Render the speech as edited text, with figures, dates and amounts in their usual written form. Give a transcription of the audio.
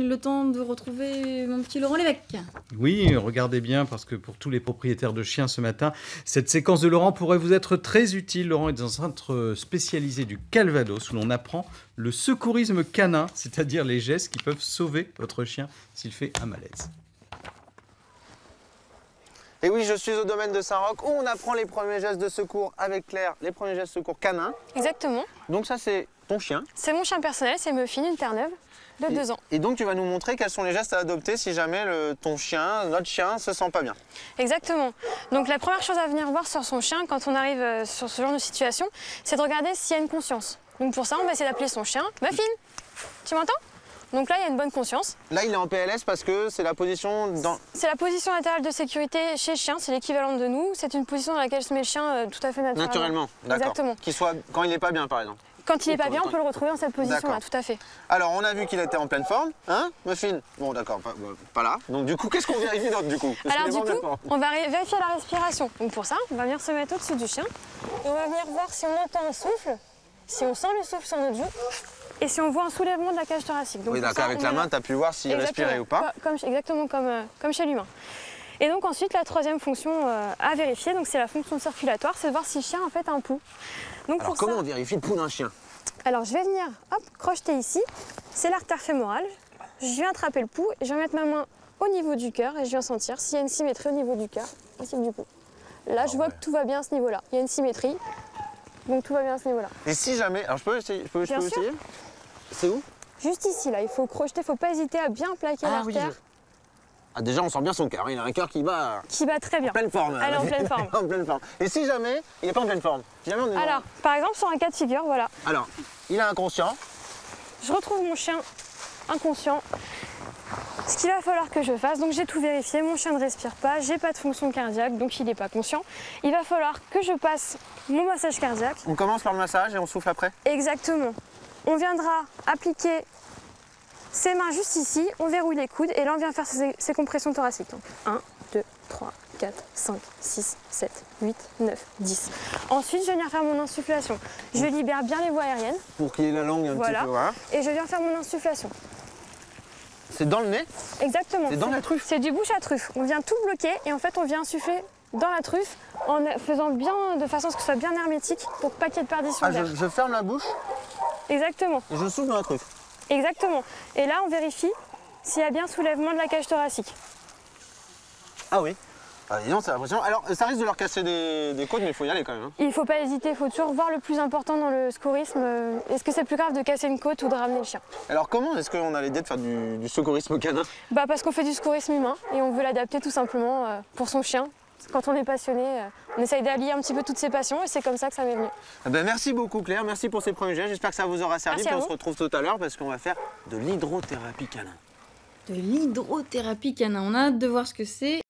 le temps de retrouver mon petit Laurent Lévesque. Oui, regardez bien, parce que pour tous les propriétaires de chiens ce matin, cette séquence de Laurent pourrait vous être très utile. Laurent est dans un centre spécialisé du Calvados où l'on apprend le secourisme canin, c'est-à-dire les gestes qui peuvent sauver votre chien s'il fait un malaise. Et oui, je suis au domaine de Saint-Roch où on apprend les premiers gestes de secours avec Claire, les premiers gestes de secours canins. Exactement. Donc ça, c'est ton chien. C'est mon chien personnel, c'est Muffin, une Terre-Neuve de 2 ans. Et donc tu vas nous montrer quels sont les gestes à adopter si jamais ton chien, notre chien, se sent pas bien. Exactement. Donc la première chose à venir voir sur son chien quand on arrive sur ce genre de situation, c'est de regarder s'il y a une conscience. Donc pour ça, on va essayer d'appeler son chien. Muffin, tu m'entends? Donc là, il y a une bonne conscience. Là, il est en PLS parce que c'est la position dans... C'est la position latérale de sécurité chez le chien, c'est l'équivalent de nous. C'est une position dans laquelle se met le chien tout à fait naturellement. Naturellement, d'accord. Exactement. Qu'il soit quand il n'est pas bien, par exemple. Quand il n'est pas bien, on peut le retrouver dans cette position-là, tout à fait. Alors, on a vu qu'il était en pleine forme, hein, Muffin? Bon, d'accord, pas là. Donc, du coup, qu'est-ce qu'on vérifie d'autre, du coup? Alors, du coup, on va vérifier la respiration. Donc, pour ça, on va venir se mettre au-dessus du chien. Et on va venir voir si on entend un souffle, si on sent le souffle sur notre joue, et si on voit un soulèvement de la cage thoracique. Donc, oui, d'accord, avec la main, tu as pu voir s'il respirait ou pas. Exactement comme chez l'humain. Et donc ensuite, la troisième fonction à vérifier, c'est la fonction circulatoire, c'est de voir si le chien en fait a un pouls. Donc, alors comment on vérifie le pouls d'un chien? Alors je vais venir, hop, crocheter ici, c'est l'artère fémorale. Je viens attraper le pouls et je vais mettre ma main au niveau du cœur et je viens sentir s'il y a une symétrie au niveau du cœur ainsi que du pouls. Là, je vois que tout va bien à ce niveau-là. Il y a une symétrie, donc tout va bien à ce niveau-là. Et si jamais, alors je peux essayer, C'est où? Juste ici, là, il faut crocheter, il ne faut pas hésiter à bien plaquer l'artère. Oui. Ah, déjà, on sent bien son cœur, il a un cœur qui bat... Qui bat très bien. En pleine forme. Elle est en pleine forme. En pleine forme. Et si jamais, il n'est pas en pleine forme? Si jamais on est alors, par exemple, sur un cas de figure, voilà. Alors, il est inconscient. Je retrouve mon chien inconscient. Ce qu'il va falloir que je fasse, donc j'ai tout vérifié, mon chien ne respire pas, j'ai pas de fonction cardiaque, donc il n'est pas conscient. Il va falloir que je passe mon massage cardiaque. On commence par le massage et on souffle après? Exactement. On viendra appliquer ses mains juste ici, on verrouille les coudes et là on vient faire ses compressions thoraciques. Donc 1, 2, 3, 4, 5, 6, 7, 8, 9, 10. Ensuite, je viens faire mon insufflation. Je libère bien les voies aériennes. Pour qu'il y ait la langue un petit peu. Voilà. Et je viens faire mon insufflation. C'est dans le nez? Exactement. C'est dans la truffe? C'est du bouche à truffe. On vient tout bloquer et en fait on vient insuffler dans la truffe en faisant bien, de façon à ce que ce soit bien hermétique pour pas qu'il y ait de perdition d'air. Je ferme la bouche? Exactement. Et je souffle dans la truffe? Exactement. Et là on vérifie s'il y a bien soulèvement de la cage thoracique. Ah oui. Ah, disons, c'est impressionnant. Alors, ça risque de leur casser des côtes, mais il faut y aller quand même. Hein. Il ne faut pas hésiter, il faut toujours voir le plus important dans le secourisme. Est-ce que c'est plus grave de casser une côte ou de ramener le chien? Alors, comment est-ce qu'on a l'idée de faire du secourisme canin? Parce qu'on fait du secourisme humain et on veut l'adapter tout simplement pour son chien. Quand on est passionné, on essaye d'allier un petit peu toutes ses passions et c'est comme ça que ça m'est venu. Merci beaucoup Claire, merci pour ces premiers gestes. J'espère que ça vous aura servi. Puis on se retrouve tout à l'heure parce qu'on va faire de l'hydrothérapie canin. De l'hydrothérapie canin, on a hâte de voir ce que c'est.